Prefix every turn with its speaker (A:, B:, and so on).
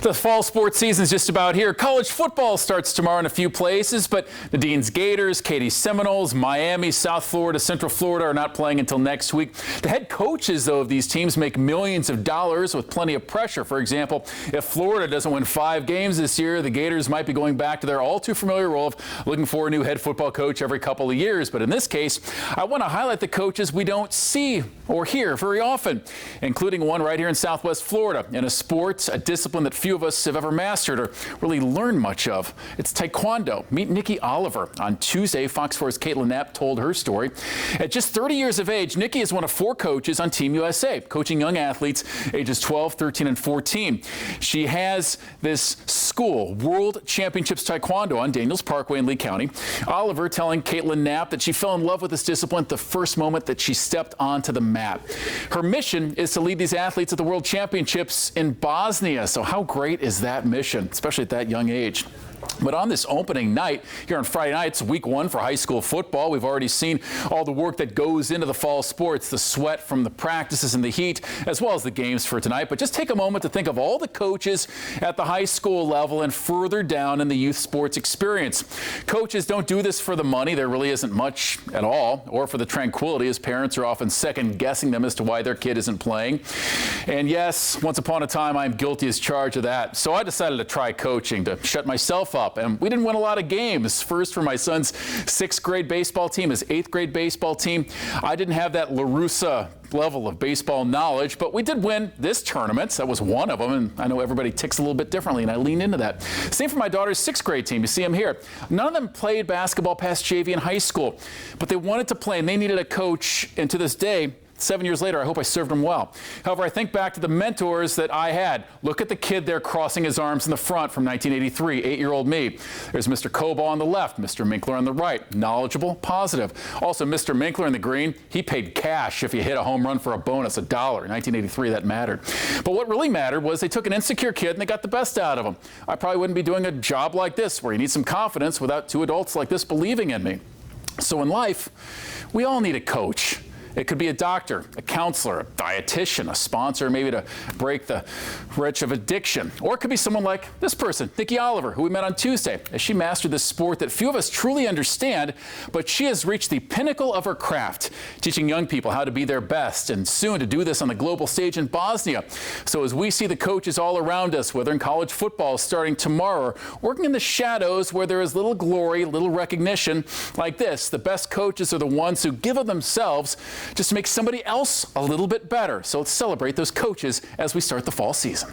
A: The fall sports season is just about here. College football starts tomorrow in a few places, but the Dean's Gators, Katy Seminoles, Miami, South Florida, Central Florida are not playing until next week. The head coaches, though, of these teams make millions of dollars with plenty of pressure. For example, if Florida doesn't win 5 games this year, the Gators might be going back to their all too familiar role of looking for a new head football coach every couple of years. But in this case, I want to highlight the coaches we don't see or hear very often, including one right here in Southwest Florida in a sport, a discipline that few of us have ever mastered or really learned much of. It's Taekwondo. Meet Nikki Oliver. On Tuesday, Fox 4's Kaitlin Knapp told her story. At just 30 years of age, Nikki is one of 4 coaches on Team USA, coaching young athletes ages 12, 13, and 14. She has this school, World Championships Taekwondo on Daniels Parkway in Lee County. Oliver telling Kaitlin Knapp that she fell in love with this discipline the first moment that she stepped onto the mat. Her mission is to lead these athletes at the World Championships in Bosnia. So how great is that mission, especially at that young age? But on this opening night, here on Friday night, it's week 1 for high school football. We've already seen all the work that goes into the fall sports, the sweat from the practices and the heat, as well as the games for tonight. But just take a moment to think of all the coaches at the high school level and further down in the youth sports experience. Coaches don't do this for the money. There really isn't much at all, or for the tranquility, as parents are often second guessing them as to why their kid isn't playing. And yes, once upon a time, I'm guilty as charged of that. So I decided to try coaching, to shut myself up. And we didn't win a lot of games. First for my son's 6th grade baseball team, his 8th grade baseball team. I didn't have that LaRussa level of baseball knowledge, but we did win this tournament. That was one of them, and I know everybody ticks a little bit differently, and I leaned into that. Same for my daughter's 6th grade team. You see them here. None of them played basketball past JV in high school, but they wanted to play, and they needed a coach, and to this day, 7 years later, I hope I served them well. However, I think back to the mentors that I had. Look at the kid there crossing his arms in the front from 1983, 8-year-old me. There's Mr. Coba on the left, Mr. Minkler on the right. Knowledgeable, positive. Also, Mr. Minkler in the green, he paid cash if you hit a home run for a bonus, $1. In 1983, that mattered. But what really mattered was they took an insecure kid and they got the best out of him. I probably wouldn't be doing a job like this where you need some confidence without 2 adults like this believing in me. So in life, we all need a coach. It could be a doctor, a counselor, a dietitian, a sponsor, maybe to break the wrench of addiction. Or it could be someone like this person, Nikki Oliver, who we met on Tuesday, as she mastered this sport that few of us truly understand, but she has reached the pinnacle of her craft, teaching young people how to be their best, and soon to do this on the global stage in Bosnia. So as we see the coaches all around us, whether in college football starting tomorrow, or working in the shadows where there is little glory, little recognition, like this, the best coaches are the ones who give of themselves just to make somebody else a little bit better. So let's celebrate those coaches as we start the fall season.